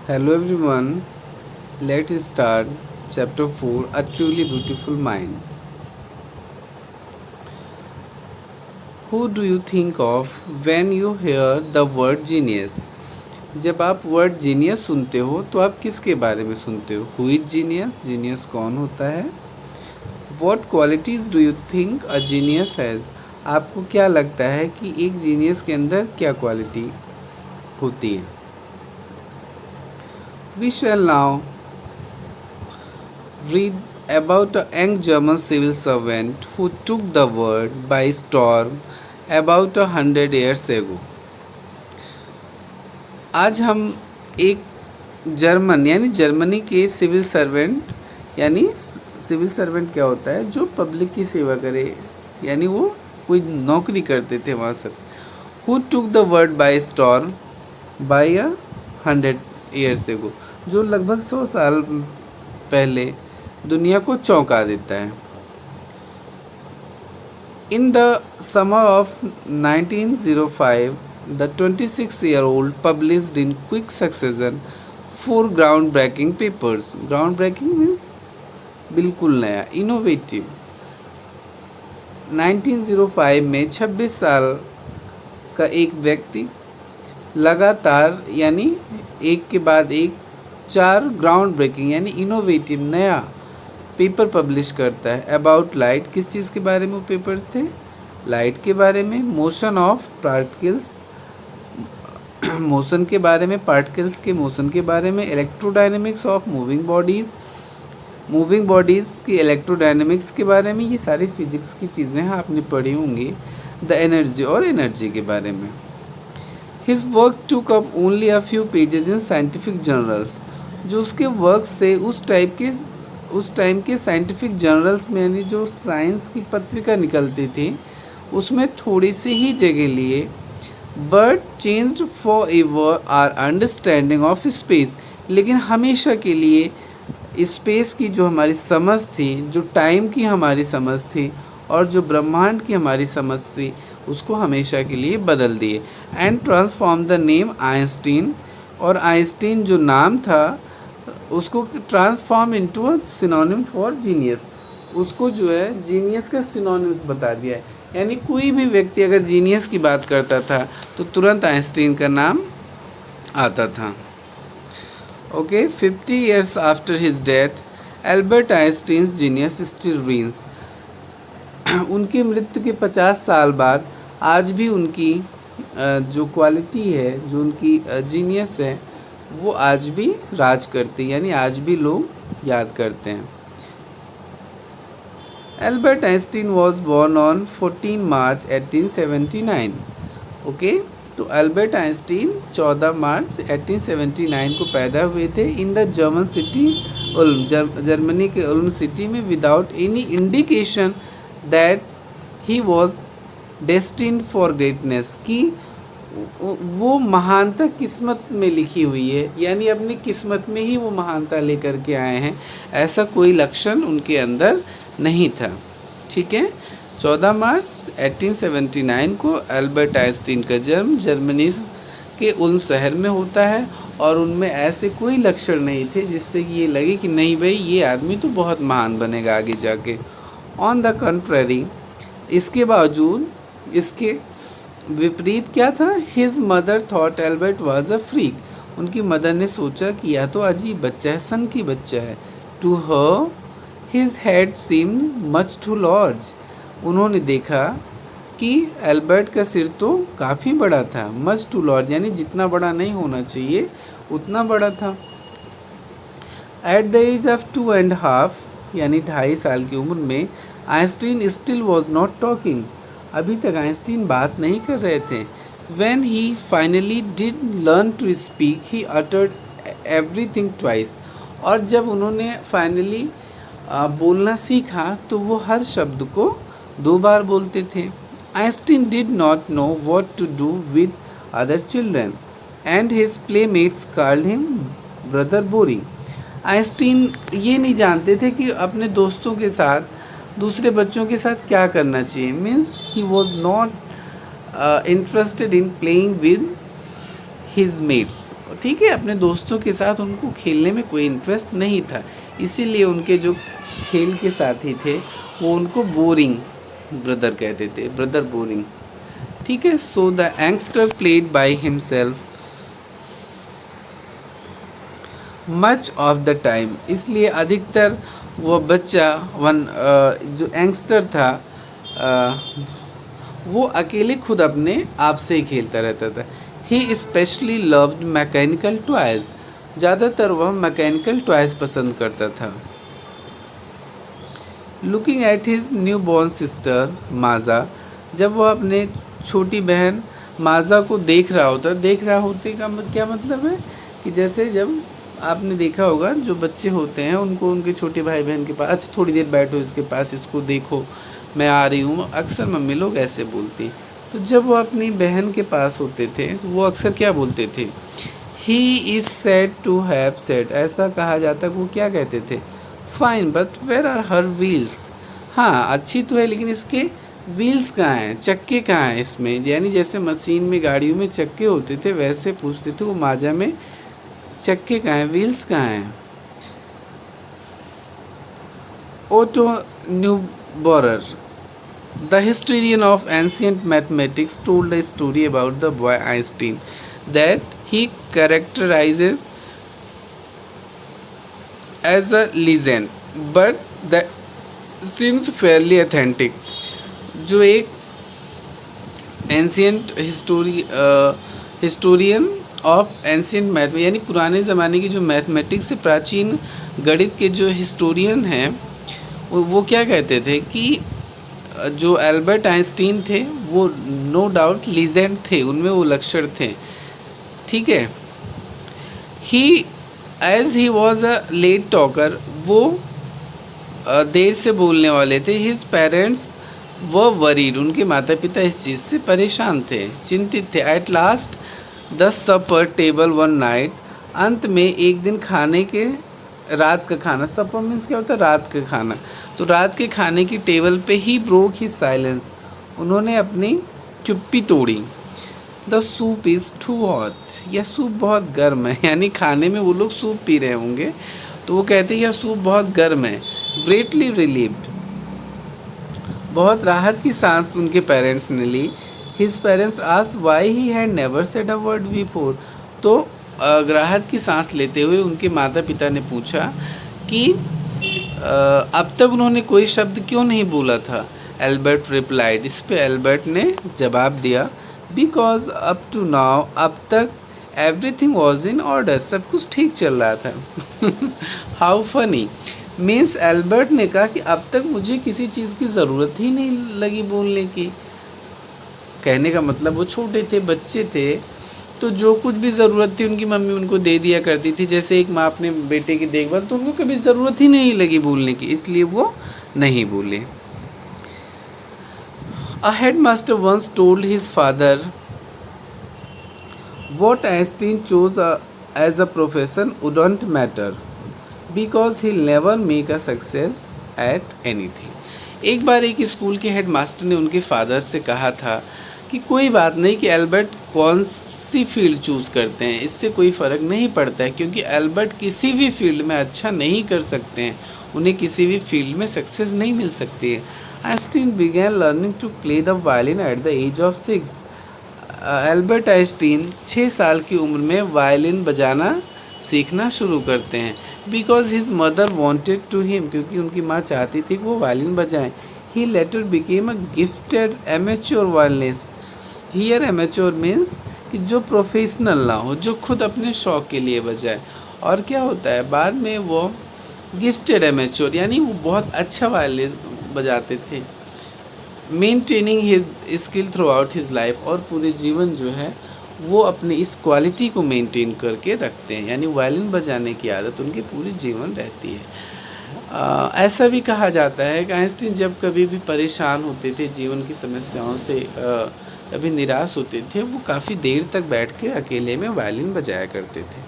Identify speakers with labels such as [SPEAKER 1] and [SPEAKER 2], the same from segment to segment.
[SPEAKER 1] Hello everyone, let's start chapter 4, A Truly Beautiful Mind. Who do you think of when you hear the word genius? जब आप word genius सुनते हो तो आप किसके बारे में सुनते हो? Who is genius? जीनियस कौन होता है? What qualities do you think a genius has? आपको क्या लगता है कि एक जीनियस के अंदर क्या क्वालिटी होती है? We shall now read about a young German civil servant who took the world by storm about 100 years ago. आज हम एक जर्मनी के सिविल सर्वेंट यानी सिविल सर्वेंट क्या होता है, जो पब्लिक की सेवा करे, यानी वो कोई नौकरी करते थे वहाँ सब. Who took the world by storm by 100 years ago, जो लगभग 100 साल पहले दुनिया को चौंका देता है. In the summer of 1905 the 26-year-old published in quick succession 4 ground breaking papers. Ground breaking means बिल्कुल नया, इनोवेटिव. 1905 में 26 साल का एक व्यक्ति लगातार यानी एक के बाद एक 4 ग्राउंड ब्रेकिंग यानी इनोवेटिव नया पेपर पब्लिश करता है. अबाउट लाइट, किस चीज़ के बारे में वो पेपर्स थे? लाइट के बारे में. मोशन ऑफ पार्टिकल्स, मोशन के बारे में, पार्टिकल्स के मोशन के बारे में. Electrodynamics of moving bodies, moving bodies की इलेक्ट्रोडायनेमिक्स के बारे में. ये सारी फिजिक्स की चीज़ें हैं, आपने पढ़ी होंगी. द एनर्जी, और एनर्जी के बारे में. हिज वर्क टूक up only a few pages in scientific journals, जो उसके वर्क से उस टाइम के साइंटिफिक जर्नल्स में यानी जो साइंस की पत्रिका निकलती थी उसमें थोड़ी सी ही जगह लिए. But changed forever our understanding of space, लेकिन हमेशा के लिए स्पेस की जो हमारी समझ थी, जो टाइम की हमारी समझ थी और जो ब्रह्मांड की हमारी समझ थी, उसको हमेशा के लिए बदल दिए. And transform the name Einstein, और आइंस्टीन जो नाम था उसको transform into a synonym for genius. उसको जो है जीनियस का सिनोनिम्स बता दिया है. यानी कोई भी व्यक्ति अगर जीनियस की बात करता था तो तुरंत आइंस्टीन का नाम आता था. Okay, 50 years after his death Albert Einstein's genius still reigns. उनकी मृत्यु के 50 साल बाद आज भी उनकी जो क्वालिटी है, जो उनकी जीनियस है, वो आज भी राज करती है, यानी आज भी लोग याद करते हैं. Albert Einstein was born on 14 March 1879. Okay, तो एल्बर्ट आइंस्टीन 14 मार्च 1879 को पैदा हुए थे in the German city Uloom, Germany के उल्म सिटी में, without any indication that he was destined for greatness, की वो महानता किस्मत में लिखी हुई है, यानी अपनी किस्मत में ही वो महानता लेकर के आए हैं. ऐसा कोई लक्षण उनके अंदर नहीं था. ठीक है, 14 मार्च 1879 को एल्बर्ट आइंस्टीन का जन्म जर्मनी के उल्म शहर में होता है, और उनमें ऐसे कोई लक्षण नहीं थे जिससे कि ये लगे कि नहीं भाई ये आदमी तो बहुत महान बनेगा आगे जाके. ऑन द कंट्ररी, इसके बावजूद, इसके विपरीत क्या था? His mother thought Albert was a freak. उनकी मदर ने सोचा कि यह तो अजीब बच्चा है, सन की बच्चा है. To her his head seemed much too large. उन्होंने देखा कि एल्बर्ट का सिर तो काफ़ी बड़ा था. मच टू लार्ज यानी जितना बड़ा नहीं होना चाहिए उतना बड़ा था. एट द एज ऑफ 2.5 यानी 2.5 साल की उम्र में Einstein still was not talking. अभी तक आइंस्टीन बात नहीं कर रहे थे. When he finally did learn to speak, he uttered everything twice. और जब उन्होंने फाइनली बोलना सीखा तो वो हर शब्द को 2 बार बोलते थे. Einstein did not know what to do with other children and his playmates called him brother boring. Einstein ये नहीं जानते थे कि अपने दोस्तों के साथ, दूसरे बच्चों के साथ क्या करना चाहिए. Means he was not interested in playing with his mates, ठीक है, अपने दोस्तों के साथ उनको खेलने में कोई इंटरेस्ट नहीं था, इसीलिए उनके जो खेल के साथी थे वो उनको बोरिंग ब्रदर कहते थे, ब्रदर बोरिंग, ठीक है। So the youngster played by himself much of the time, इसलिए अधिकतर वो बच्चा जो यंगस्टर था वो अकेले खुद अपने आप से ही खेलता रहता था। ही स्पेशली लव्ड मैकेनिकल टॉयज़, ज़्यादातर वह मैकेनिकल टॉयज़ पसंद करता था। Looking at his new born sister Maaza, जब वह अपने छोटी बहन माज़ा को देख रहा होते का क्या मतलब है कि जैसे जब आपने देखा होगा जो बच्चे होते हैं उनको उनके छोटे भाई बहन के पास, अच्छा थोड़ी देर बैठो इसके पास, इसको देखो मैं आ रही हूँ, अक्सर मम्मी लोग ऐसे बोलती। तो जब वो अपनी बहन के पास होते थे तो वो अक्सर क्या बोलते थे, he is said to have said, ऐसा कहा जाता है, वो क्या कहते थे, fine but where are her wheels, हाँ अच्छी तो है लेकिन इसके व्हील्स कहाँ हैं, चक्के कहाँ हैं इसमें, यानी जैसे मशीन में गाड़ियों में चक्के होते थे वैसे पूछते थे वो माजा में, चक्के कहाँ हैं, व्हील्स कहाँ हैं। Otto Neugebauer, the historian of ancient mathematics, told a story about the boy Einstein that he characterizes as a legend, but that seems fairly authentic। जो एक ancient historian of ancient math, यानी पुराने ज़माने की जो mathematics से प्राचीन गणित के जो हिस्टोरियन हैं वो क्या कहते थे कि जो एल्बर्ट आइंस्टीन थे वो नो डाउट लीजेंड थे, उनमें वो लक्षण थे, ठीक है। He as he was a late talker, वो देर से बोलने वाले थे। हिज पेरेंट्स व वरीड, उनके माता पिता इस चीज़ से परेशान थे, चिंतित थे। At last the supper table one night, अंत में एक दिन खाने के रात का खाना, सपर मीन्स क्या होता है, रात का खाना, तो रात के खाने की टेबल पे ही ब्रोक ही साइलेंस, उन्होंने अपनी चुप्पी तोड़ी। The soup is too hot, यह सूप बहुत गर्म है, यानी खाने में वो लोग सूप पी रहे होंगे तो वो कहते हैं यह सूप बहुत गर्म है। ग्रेटली रिलीव्ड, बहुत राहत की सांस उनके पेरेंट्स ने ली। His parents asked why he had never said a word before, तो राहत की सांस लेते हुए उनके माता पिता ने पूछा कि अब तक उन्होंने कोई शब्द क्यों नहीं बोला था। एल्बर्ट रिप्लाइड, इस पे एल्बर्ट ने जवाब दिया, बिकॉज अप टू नाउ, अब तक एवरीथिंग वॉज इन ऑर्डर, सब कुछ ठीक चल रहा था। हाउ फनी, मीन्स एल्बर्ट ने कहा कि अब तक मुझे किसी चीज़ की ज़रूरत ही नहीं लगी बोलने की। कहने का मतलब वो छोटे थे, बच्चे थे, तो जो कुछ भी ज़रूरत थी उनकी मम्मी उनको दे दिया करती थी, जैसे एक माँ अपने बेटे की देखभाल, तो उनको कभी ज़रूरत ही नहीं लगी बोलने की, इसलिए वो नहीं बोले। A headmaster once told his father what Einstein chose as a profession wouldn't matter because he'll never make a success at anything। एक बार एक स्कूल के हेडमास्टर ने उनके फादर से कहा था कि कोई बात नहीं कि एल्बर्ट कौन सी फील्ड चूज़ करते हैं, इससे कोई फ़र्क नहीं पड़ता है, क्योंकि एल्बर्ट किसी भी फील्ड में अच्छा नहीं कर सकते हैं, उन्हें किसी भी फील्ड में सक्सेस नहीं मिल सकती है। Einstein began learning to play the violin at the age of 6। Albert Einstein 6 साल की उम्र में वायलिन बजाना सीखना शुरू करते हैं। Because his mother wanted to him, क्योंकि उनकी माँ चाहती थी कि वो वायलिन बजाएं। He later became a gifted amateur violinist. Here amateur means कि जो प्रोफेशनल ना हो, जो खुद अपने शौक़ के लिए बजाए। और क्या होता है बाद में वो गिफ्टेड एमेच्योर, यानी वो बहुत अच्छा वायलिन बजाते थे। Maintaining his skill through out his life, और पूरे जीवन जो है वो अपने इस क्वालिटी को मेंटेन करके रखते हैं, यानी वायलिन बजाने की आदत उनके पूरे जीवन रहती है। ऐसा भी कहा जाता है कि आइंस्टीन जब कभी भी परेशान होते थे जीवन की समस्याओं से, कभी निराश होते थे, वो काफ़ी देर तक बैठ के अकेले में वायलिन बजाया करते थे।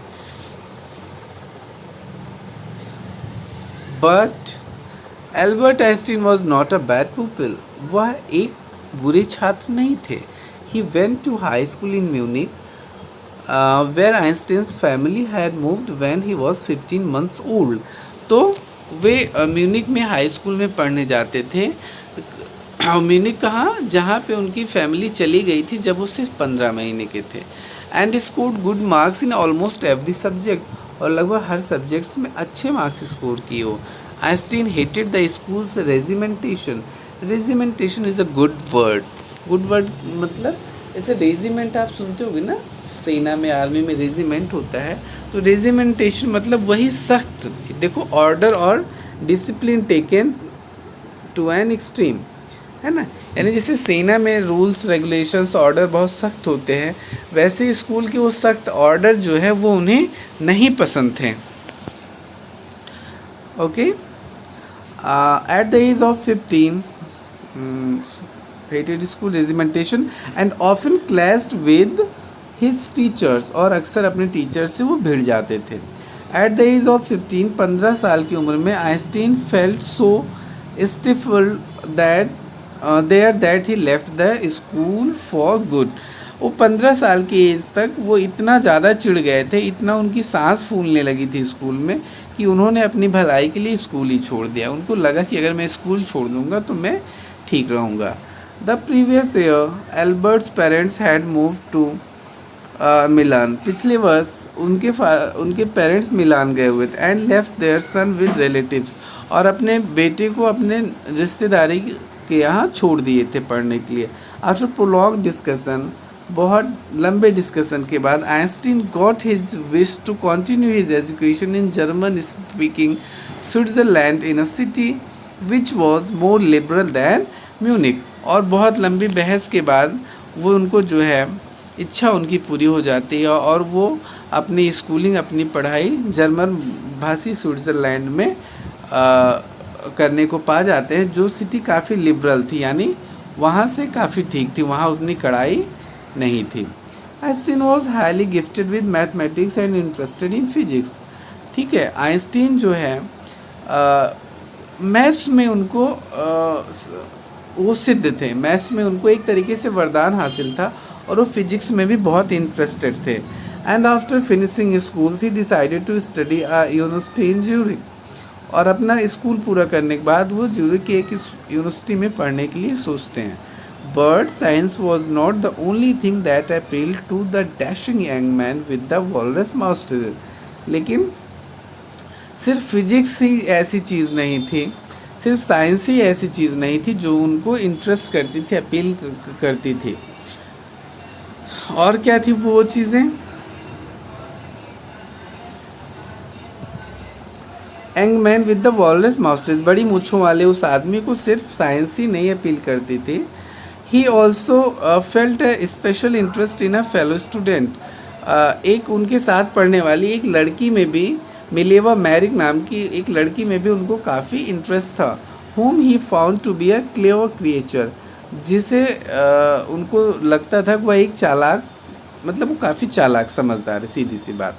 [SPEAKER 1] But Albert Einstein was not a bad people, वह एक बुरे छात्र नहीं थे। He went to high school in Munich, where Einstein's family had moved when he was 15 months old. तो वे म्यूनिक में हाई स्कूल में पढ़ने जाते थे। म्यूनिक कहाँ, जहाँ पे उनकी फैमिली चली गई थी जब वो सिर्फ 15 महीने के थे। And scored good marks in almost every subject, और लगभग हर सब्जेक्ट्स में अच्छे मार्क्स स्कोर किए हो। Einstein hated the schools regimentation. Regimentation is a good word. Good word मतलब ऐसे रेजिमेंट आप सुनते होगे ना, सेना में आर्मी में रेजिमेंट होता है, तो रेजिमेंटेशन मतलब वही सख्त, देखो ऑर्डर और discipline taken to an extreme, है ना। यानी जैसे सेना में रूल्स रेगुलेशंस ऑर्डर बहुत सख्त होते हैं, वैसे स्कूल के वो सख्त ऑर्डर जो है वो उन्हें नहीं पसंद थे। Okay, at the age of 15 hated school regimentation and often clashed with his teachers, और अक्सर अपने टीचर से वो भिड़ जाते थे। एट द एज ऑफ 15, 15 साल की उम्र में Einstein felt so stifled that he left the school for good. वो 15 साल की एज तक वो इतना ज़्यादा चिढ़ गए थे, इतना उनकी सांस फूलने लगी थी स्कूल में, कि उन्होंने अपनी भलाई के लिए स्कूल ही छोड़ दिया। उनको लगा कि अगर मैं स्कूल छोड़ दूँगा तो मैं ठीक रहूँगा। The previous year Albert's parents had move to Milan. पिछले वर्ष उनके पेरेंट्स मिलान गए हुए थे। And left their son with relatives, और अपने बेटे को अपने रिश्तेदारी के यहाँ छोड़ दिए थे पढ़ने के लिए। आफ्टर प्रोलॉन्ग डिस्कशन, बहुत लंबे डिस्कशन के बाद, Einstein got his wish to continue his education in German speaking Switzerland in a city which was more liberal than Munich. और बहुत लंबी बहस के बाद वो उनको जो है इच्छा उनकी पूरी हो जाती है, और वो अपनी स्कूलिंग, अपनी पढ़ाई जर्मन भाषी स्विट्ज़रलैंड में करने को पा जाते हैं, जो सिटी काफ़ी लिबरल थी, यानी वहाँ से काफ़ी ठीक थी, वहाँ उतनी कड़ाई नहीं थी। Einstein was highly gifted with mathematics and interested in physics. ठीक है, आइंस्टीन जो है मैथ्स में उनको वो सिद्ध थे, मैथ्स में उनको एक तरीके से वरदान हासिल था, और वो फिजिक्स में भी बहुत इंटरेस्टेड थे। And after finishing school he decided to study university in Zurich. और अपना स्कूल पूरा करने के बाद वो ज्यूरिक की एक यूनिवर्सिटी में पढ़ने के लिए सोचते हैं। But science was not the only thing that appealed to the dashing young man with the walrus master. लेकिन सिर्फ फिजिक्स ही ऐसी चीज़ नहीं थी, सिर्फ साइंस ही ऐसी चीज़ नहीं थी जो उनको इंटरेस्ट करती थी, अपील करती थी। और क्या थी वो चीज़ें? Young man with the walrus masters, बड़ी मूँछों वाले उस आदमी को सिर्फ साइंस ही नहीं अपील करती थी। He also felt a special interest in a fellow student. एक उनके साथ पढ़ने वाली एक लड़की में भी, मिलेवा मैरिक नाम की एक लड़की में भी उनको काफ़ी इंटरेस्ट था। whom he found to be a clever creature, जिसे उनको लगता था कि वह एक चालाक, मतलब वो काफ़ी चालाक समझदार है, सीधी सी बात।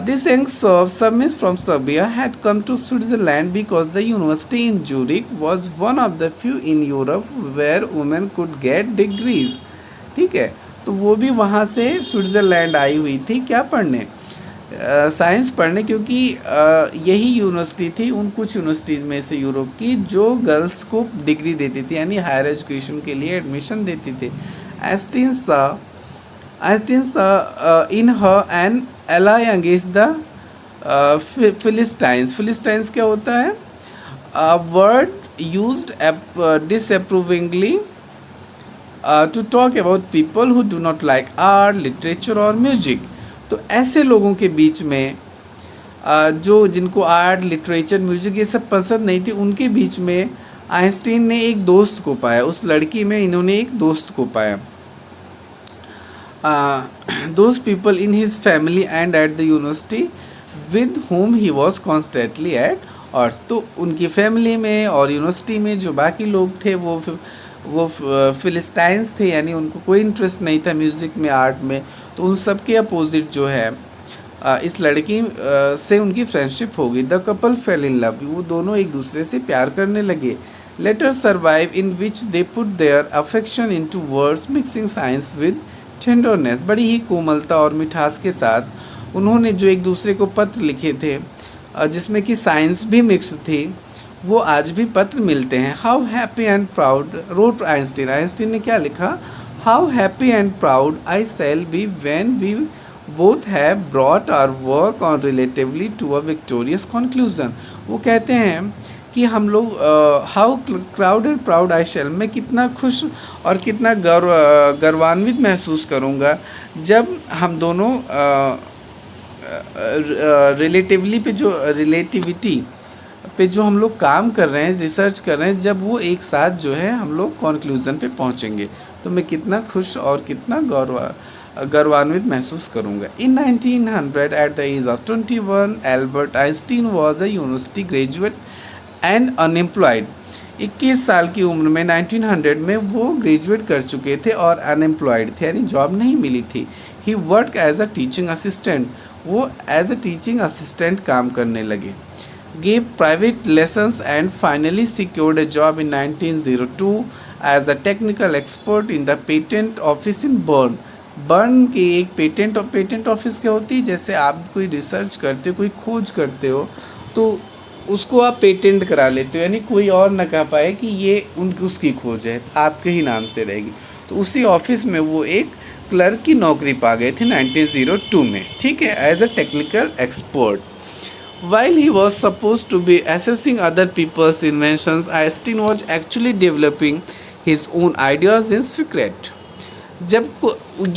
[SPEAKER 1] This young submiss from Serbia had come to Switzerland because the university in Zurich was one of the few in Europe where women could get degrees। ठीक है, तो वो भी वहाँ से स्विट्ज़रलैंड आई हुई थी, क्या पढ़ने? साइंस पढ़ने, क्योंकि यही यूनिवर्सिटी थी उन कुछ यूनिवर्सिटीज़ में से यूरोप की जो गर्ल्स को डिग्री देती थी, यानी हायर एजुकेशन के लिए एडमिशन देती थी। Einstein saw in her an ally against the Philistines. Philistines क्या होता है? Word used disapprovingly to talk about people who do not like art, literature और म्यूजिक। तो ऐसे लोगों के बीच में जो जिनको आर्ट, लिटरेचर, म्यूजिक ये सब पसंद नहीं थी, उनके बीच में आइंस्टीन ने एक दोस्त को पाया। उस लड़की में इन्होंने एक दोस्त को पाया। Those people in his family and at the university with whom he was constantly at odds. तो उनकी फैमिली में और यूनिवर्सिटी में जो बाकी लोग थे वो फिलिस्टाइंस थे, यानी उनको कोई इंटरेस्ट नहीं था म्यूज़िक में, आर्ट में। तो उन सब के अपोजिट जो है इस लड़की से उनकी फ्रेंडशिप हो गई। The couple fell in love, वो दोनों एक दूसरे से प्यार करने लगे। Letter survive in which they put their affection into words mixing science with tenderness, बड़ी ही कोमलता और मिठास के साथ उन्होंने जो एक दूसरे को पत्र लिखे थे, जिसमें कि साइंस भी मिक्स थी, वो आज भी पत्र मिलते हैं। How happy and proud wrote Einstein, Einstein ने क्या लिखा, how happy and proud I shall be when we both have brought our work on relatively to a victorious conclusion. वो कहते हैं कि हम लोग how crowd and proud I shall, मैं कितना खुश और कितना गर्वान्वित महसूस करूँगा जब हम दोनों रिलेटिवली पे जो रिलेटिविटी पे जो हम लोग काम कर रहे हैं, रिसर्च कर रहे हैं, जब वो एक साथ जो है हम लोग कंक्लूजन पे पहुंचेंगे तो मैं कितना खुश और कितना गौरवान्वित महसूस करूंगा। In 1900 at the age of 21 Albert Einstein was a university graduate and unemployed. 21 साल की उम्र में 1900 में वो ग्रेजुएट कर चुके थे और अनएम्प्लॉयड थे, यानी जॉब नहीं मिली थी। He work as a teaching assistant, वो एज अ टीचिंग असिस्टेंट काम करने लगे। gave private lessons and finally secured a job in 1902 as a technical expert in the patent office in Bern। Burn की एक patent office क्या होती है, जैसे आप कोई रिसर्च करते हो, कोई खोज करते हो तो उसको आप पेटेंट करा लेते हो, यानी कोई और ना कह पाए कि ये उसकी खोज है, आपके ही नाम से रहेगी। तो उसी ऑफिस में वो एक क्लर्क की नौकरी पा गए थे 1902 में, ठीक है, as a technical expert. While he was supposed to be assessing other people's inventions, Einstein was actually developing his own ideas in secret। जब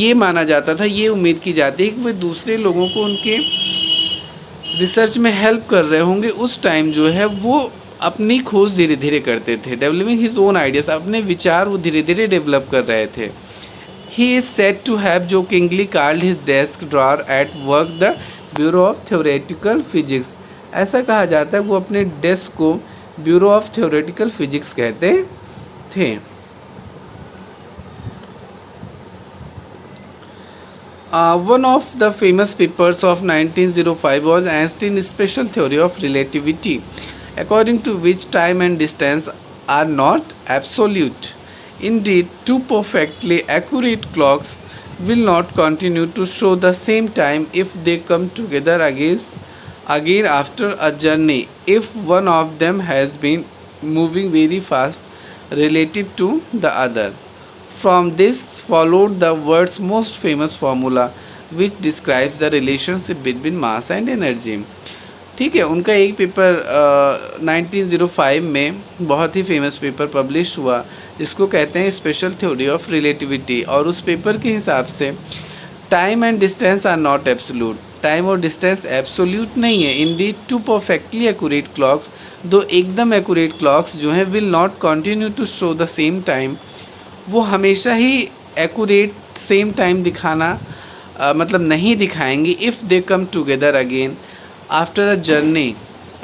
[SPEAKER 1] ये माना जाता था, ये उम्मीद की जाती है कि वे दूसरे लोगों को उनके रिसर्च में हेल्प कर रहे होंगे, उस टाइम जो है वो अपनी खोज धीरे धीरे करते थे। डेवलपिंग हिज ओन आइडियाज, अपने विचार वो धीरे धीरे डेवलप कर रहे थे। He is said to have jokingly called his desk drawer at work the bureau of theoretical physics. ऐसा कहा जाता है वो अपने डेस्क को ब्यूरो ऑफ थ्योरेटिकल फिजिक्स कहते थे। One of the famous papers of 1905 was Einstein's special theory of relativity, according to which time and distance are not absolute. Indeed, two perfectly accurate clocks will not continue to show the same time if they come together again after a journey, if one of them has been moving very fast relative to the other. From this followed the world's most famous formula which describes the relationship between mass and energy। ठीक है, उनका एक paper 1905 में बहुत ही famous paper publish हुआ, जिसको कहते हैं स्पेशल थ्योरी ऑफ रिलेटिविटी। और उस पेपर के हिसाब से time and distance are not absolute, time और डिस्टेंस एब्सोल्यूट नहीं है। Indeed two perfectly accurate clocks, दो एकदम एक्यूरेट क्लॉक्स जो हैं will not continue to show the same time, वो हमेशा ही एक्यूरेट सेम टाइम दिखाना मतलब नहीं दिखाएंगे। If they come together again after a journey,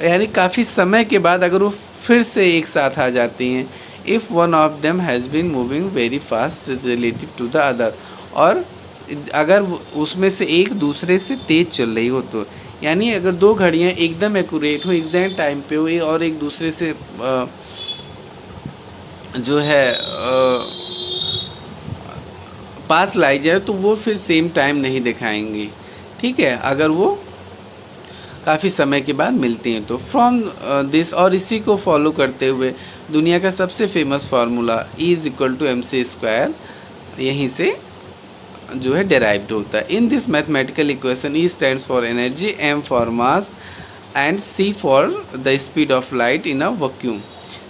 [SPEAKER 1] यानी काफ़ी समय के बाद अगर वो फिर से एक साथ आ जाती हैं। If one of them has been moving very fast relative to the other, और अगर उसमें से एक दूसरे से तेज़ चल रही हो तो, यानी अगर दो घड़ियाँ एकदम एक्यूरेट हो, एग्जैक्ट टाइम पे हो और एक दूसरे से जो है पास लाई जाए तो वो फिर सेम टाइम नहीं दिखाएंगी। ठीक है, अगर वो काफ़ी समय के बाद मिलती हैं तो। फ्रॉम दिस, और इसी को फॉलो करते हुए दुनिया का सबसे फेमस फार्मूला E=mc², यहीं से जो है डेराइव्ड होता है। In this mathematical equation E stands for energy, M for mass and C for the speed of light in a vacuum.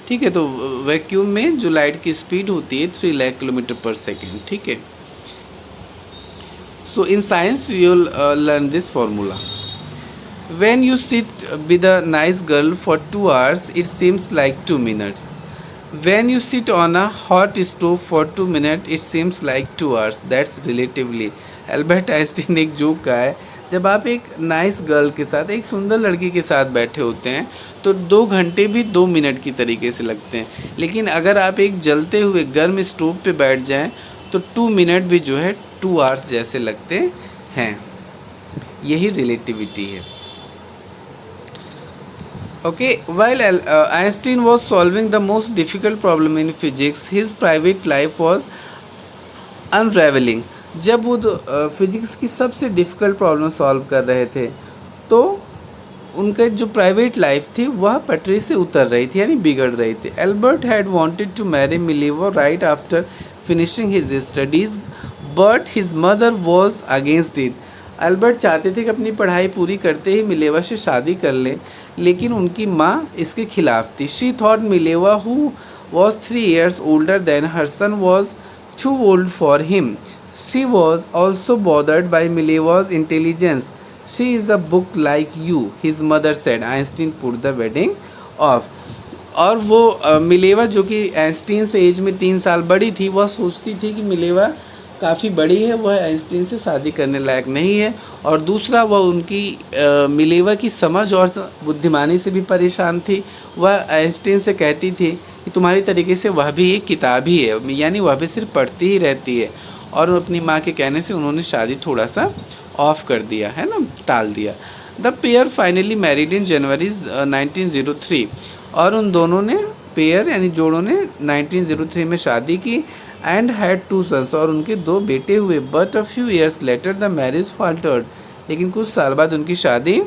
[SPEAKER 1] ठीक है, तो वैक्यूम में जो लाइट की स्पीड होती है 3 लाख किलोमीटर पर सेकेंड। ठीक है, so in science you will learn this formula. When you sit with a nice girl for 2 hours, it seems like 2 minutes. When you sit on a hot stove for 2 minutes, it seems like 2 hours. That's relatively. Albert Einstein ने एक joke कहा है, जब आप एक nice girl के साथ, एक सुंदर लड़की के साथ बैठे होते हैं तो 2 घंटे भी 2 मिनट की तरीके से लगते हैं, लेकिन अगर आप एक जलते हुए गर्म स्टोव पे बैठ जाएं तो 2 मिनट भी जो है 2 आवर्स जैसे लगते हैं। यही रिलेटिविटी है। Okay, while Einstein was solving the most difficult problem in physics, his private life was unraveling. जब वो फिजिक्स की सबसे डिफ़िकल्ट प्रॉब्लम सॉल्व कर रहे थे, तो उनका जो प्राइवेट लाइफ थी वह पटरी से उतर रही थी, यानी बिगड़ रही थी। Albert had wanted to marry Mileva right after finishing his studies, but his mother was against it. Albert चाहते थे कि अपनी पढ़ाई पूरी करते ही मिलेवा से शादी कर लें, लेकिन उनकी माँ इसके खिलाफ थी। She thought Mileva, who was 3 years older than her son, was too old for him. She was also bothered by Mileva's intelligence. She is a book like you, his mother said. Einstein put the wedding off. और वो Mileva जो कि Einstein से as में 3 साल बड़ी थी, वह सोचती थी कि मिलेवा काफ़ी बड़ी है, वह आइंस्टीन से शादी करने लायक नहीं है। और दूसरा, वह उनकी मिलेवा की समझ और बुद्धिमानी से भी परेशान थी। वह आइंस्टीन से कहती थी कि तुम्हारी तरीके से वह भी एक किताब ही है, यानी वह भी सिर्फ पढ़ती ही रहती है। और अपनी माँ के कहने से उन्होंने शादी थोड़ा सा ऑफ कर दिया है ना, टाल दिया। The pair finally married in January 1903। और उन दोनों ने, पेयर यानी जोड़ों ने 1903 में शादी की। एंड हैड 2 sons, और उनके 2 बेटे हुए। But a few years later the marriage faltered. लेकिन कुछ साल बाद उनकी शादी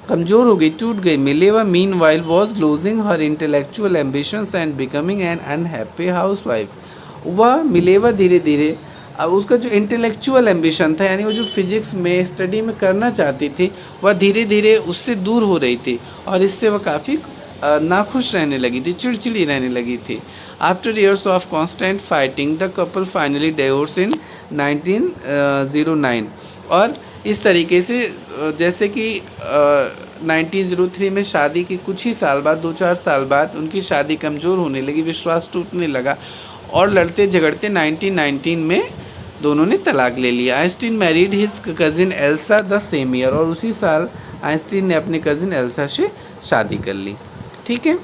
[SPEAKER 1] कमज़ोर हो गई, टूट गई। Mileva mean while was losing her intellectual ambitions and becoming an unhappy house wife. वह मिलेवा धीरे धीरे, अब उसका जो इंटेलेक्चुअल एम्बिशन था, यानी वो जो फिजिक्स में स्टडी में करना चाहती थी, वह धीरे धीरे उससे दूर हो रही थी, और इससे वह काफ़ी नाखुश रहने लगी थी, चिड़चिड़ी रहने लगी थी। After years of constant fighting the couple finally divorce इन 1909। और इस तरीके से जैसे कि 1903 में शादी के कुछ ही साल बाद, 2-4 साल बाद उनकी शादी कमज़ोर होने लगी, विश्वास टूटने लगा, और लड़ते झगड़ते 1919 में दोनों ने तलाक ले लिया। Einstein married his cousin Elsa the same year. और उसी साल आइंस्टीन ने अपने कज़िन एल्सा से शादी कर ली। ठीक है,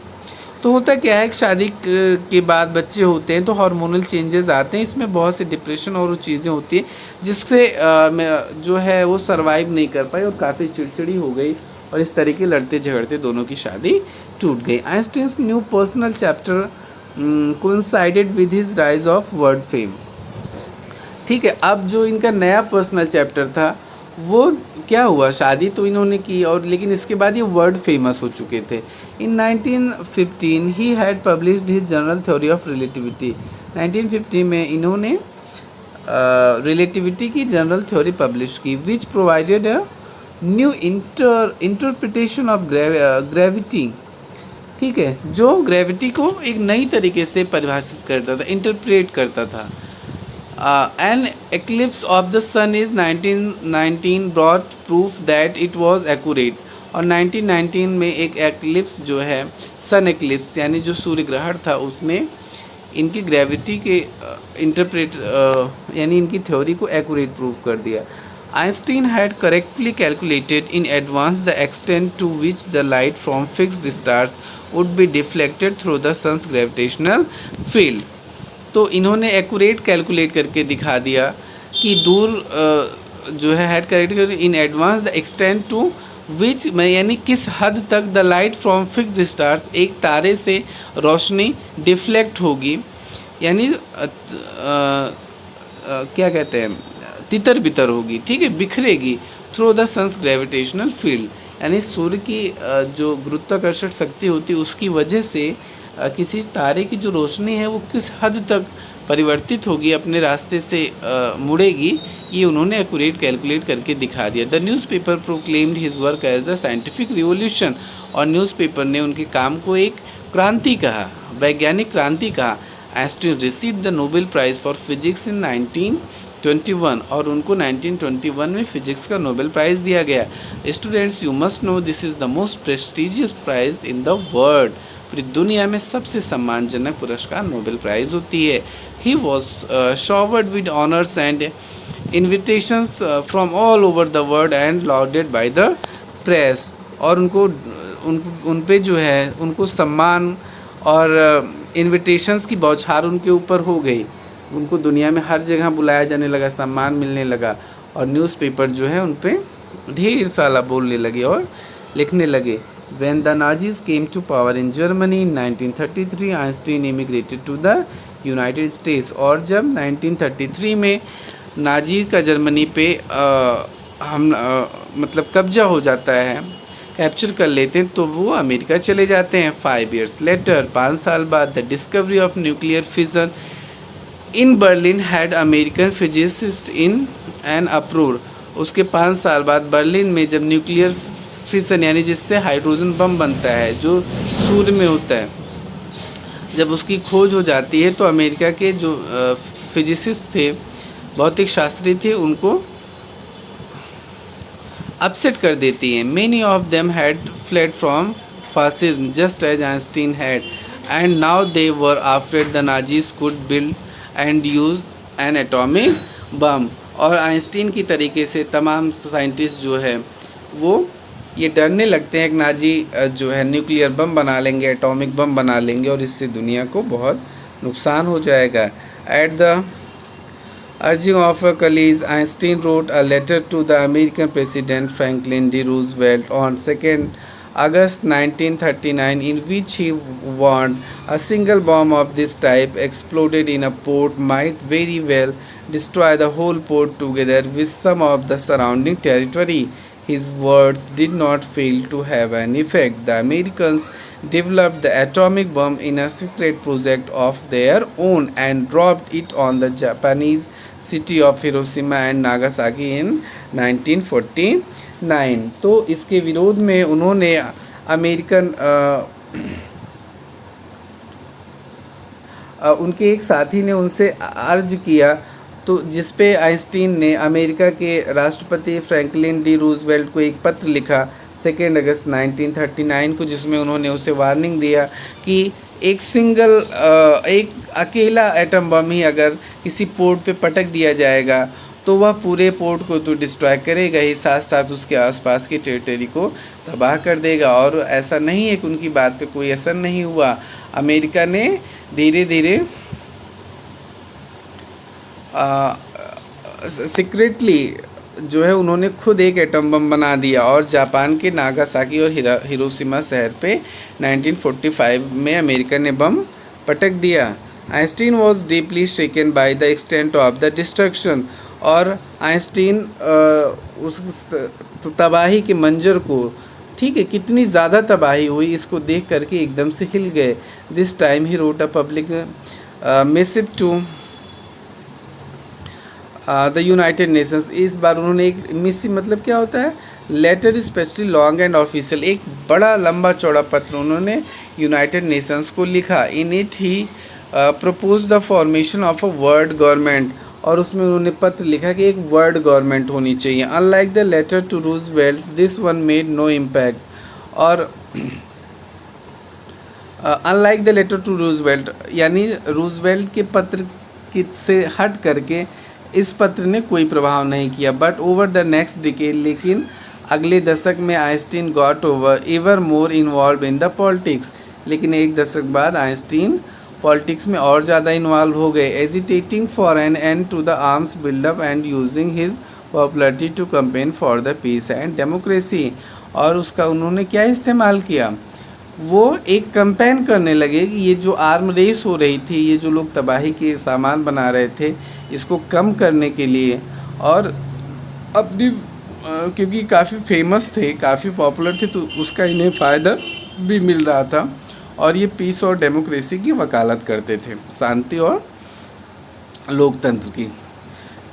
[SPEAKER 1] तो होता क्या है कि शादी के बाद बच्चे होते हैं तो हार्मोनल चेंजेस आते हैं, इसमें बहुत से डिप्रेशन और वो चीज़ें होती हैं जिससे जो है वो सरवाइव नहीं कर पाई और काफ़ी चिड़चिड़ी हो गई, और इस तरीके लड़ते झगड़ते दोनों की शादी टूट गई। Einstein's new personal chapter coincided with his rise of world fame. ठीक है, अब जो इनका नया पर्सनल चैप्टर था वो क्या हुआ, शादी तो इन्होंने की, और लेकिन इसके बाद ये वर्ल्ड फेमस हो चुके थे। In 1915 he had published his general theory of relativity. 1950 में इन्होंने रिलेटिविटी की जनरल थ्योरी पब्लिश की, which provided a new interpretation of gravity. ठीक है, जो ग्रेविटी को एक नई तरीके से परिभाषित करता था, इंटरप्रेट करता था। An eclipse of the sun is 1919 brought proof that it was accurate। और 1919 में एक एक्लिप्स जो है, सन एक्लिप्स यानी जो सूर्य ग्रहण था, उसने इनकी ग्रेविटी के इंटरप्रेट यानी इनकी थ्योरी को एक्यूरेट प्रूव कर दिया। Einstein had correctly calculated in advance the extent to which the light from fixed stars would be deflected through the sun's gravitational field. तो इन्होंने एक्यूरेट कैलकुलेट करके दिखा दिया कि दूर जो है had correct in advance the extent to which में, यानी किस हद तक the light from fixed stars, एक तारे से रोशनी डिफ्लेक्ट होगी, यानी क्या कहते हैं, तितर बितर होगी, ठीक है, बिखरेगी through the sun's gravitational field, यानी सूर्य की जो गुरुत्वाकर्षण शक्ति होती है उसकी वजह से किसी तारे की जो रोशनी है वो किस हद तक परिवर्तित होगी, अपने रास्ते से मुड़ेगी, ये उन्होंने एक्यूरेट कैलकुलेट करके दिखा दिया। The newspaper proclaimed his work as the scientific revolution. और न्यूज़पेपर ने उनके काम को एक क्रांति कहा, वैज्ञानिक क्रांति कहा। Einstein received the Nobel prize for physics in 1921। और उनको 1921 में फिजिक्स का नोबेल प्राइज़ दिया गया। Students, you must know this is the most prestigious price in the world. पूरी दुनिया में सबसे सम्मानजनक पुरस्कार नोबेल प्राइज़ होती है। He was showered with honours and invitations from all over the world and lauded by the press. और उन पे जो है उनको सम्मान और इन्विटेशंस की बौछार उनके ऊपर हो गई। उनको दुनिया में हर जगह बुलाया जाने लगा, सम्मान मिलने लगा, और न्यूज़पेपर जो है उन पे ढेर सारा बोलने लगे और लिखने लगे। When the Nazis came to power in Germany in 1933, Einstein immigrated to the United States। और जब 1933 में नाजी का जर्मनी पे हम मतलब कब्जा हो जाता है, कैप्चर कर लेते हैं, तो वो अमेरिका चले जाते हैं। 5 years लेटर, 5 साल बाद, the discovery of nuclear fission in Berlin had American physicist in an uproar. उसके 5 साल बाद बर्लिन में जब न्यूक्लियर फिसन यानी जिससे हाइड्रोजन बम बनता है जो सूर्य में होता है, जब उसकी खोज हो जाती है तो अमेरिका के जो फिजिसिस्ट थे, भौतिक शास्त्री थे, उनको अपसेट कर देती हैं। Many of them had fled from fascism just as Einstein had and now they were afraid the Nazis could build and use an atomic bomb. और आइंस्टीन की तरीके से तमाम साइंटिस्ट जो है वो ये डरने लगते हैं कि नाजी जो है न्यूक्लियर बम बना लेंगे, एटॉमिक बम बना लेंगे और इससे दुनिया को बहुत नुकसान हो जाएगा। At the urging of her colleagues, Einstein wrote a letter to the American President Franklin D. Roosevelt on 2nd August 1939 in which he warned a single bomb of this type exploded in a port might very well destroy the whole port together with some of the surrounding territory. His words did not fail to have an effect. The Americans developed the atomic bomb in a secret project of their own and dropped it on the Japanese city of Hiroshima and Nagasaki in 1949। तो इसके विरोध में उन्होंने American उनके एक साथी ने उनसे अर्ज किया, तो जिस पे आइंस्टीन ने अमेरिका के राष्ट्रपति फ्रैंकलिन डी रूजवेल्ट को एक पत्र लिखा 2 अगस्त 1939 को, जिसमें उन्होंने उसे वार्निंग दिया कि एक अकेला एटम बम ही अगर किसी पोर्ट पे पटक दिया जाएगा तो वह पूरे पोर्ट को तो डिस्ट्रॉय करेगा ही, साथ साथ उसके आसपास की टेरिटरी को तबाह कर देगा। और ऐसा नहीं है कि उनकी बात पे कोई असर नहीं हुआ। अमेरिका ने धीरे धीरे सीक्रेटली जो है उन्होंने खुद एक एटम बम बना दिया और जापान के नागासाकी और हिरोशिमा शहर पे 1945 में अमेरिका ने बम पटक दिया। Einstein was deeply shaken by the extent of the destruction. और आइंस्टीन उस तबाही के मंजर को, ठीक है, कितनी ज़्यादा तबाही हुई इसको देख करके एकदम से हिल गए। This time he wrote a public missive to the United Nations. इस बार उन्होंने एक मिसिव मतलब क्या होता है, letter specially long and official, एक बड़ा लंबा चौड़ा पत्र उन्होंने यूनाइटेड नेशंस को लिखा। In it he propose the formation of a world government. और उसमें उन्होंने पत्र लिखा कि एक वर्ल्ड गवर्नमेंट होनी चाहिए। Unlike the letter to Roosevelt this one made no impact. और unlike the letter to Roosevelt यानी रूजवेल्ट के पत्र से हट करके इस पत्र ने कोई प्रभाव नहीं किया। But over the next decade, लेकिन अगले दशक में Einstein got over ever more involve in the politics. लेकिन एक दशक बाद आइंस्टीन पॉलिटिक्स में और ज़्यादा इन्वॉल्व हो गए, agitating for an end to the arms buildup and using his popularity to campaign for the peace and democracy. और उसका उन्होंने क्या इस्तेमाल किया, वो एक कैंपेन करने लगे कि ये जो आर्म रेस हो रही थी, ये जो लोग तबाही के सामान बना रहे थे, इसको कम करने के लिए। और अपनी क्योंकि काफ़ी फेमस थे, काफ़ी पॉपुलर थे, तो उसका इन्हें फ़ायदा भी मिल रहा था। और ये पीस और डेमोक्रेसी की वकालत करते थे, शांति और लोकतंत्र की।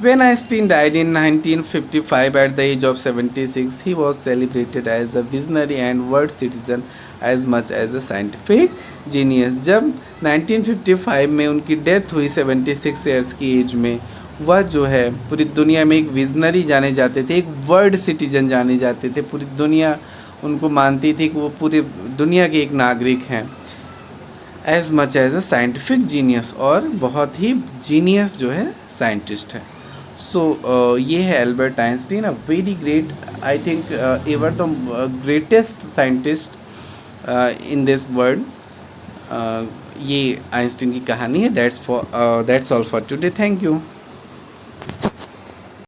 [SPEAKER 1] When Einstein died in 1955 at the age of 76, he was celebrated as a visionary and world citizen as much as a scientific genius। जब 1955 में उनकी डेथ हुई 76 ईयर्स की एज में, वह जो है पूरी दुनिया में एक विजनरी जाने जाते थे, एक वर्ल्ड सिटीजन जाने जाते थे। पूरी दुनिया उनको मानती थी कि वो पूरी दुनिया के एक नागरिक हैं। As much as a scientific genius, और बहुत ही जीनियस जो है साइंटिस्ट है। सो ये है Albert Einstein, a very great, I think ever the greatest scientist in this world. ये आइंस्टीन की कहानी है। That's all for today. Thank you.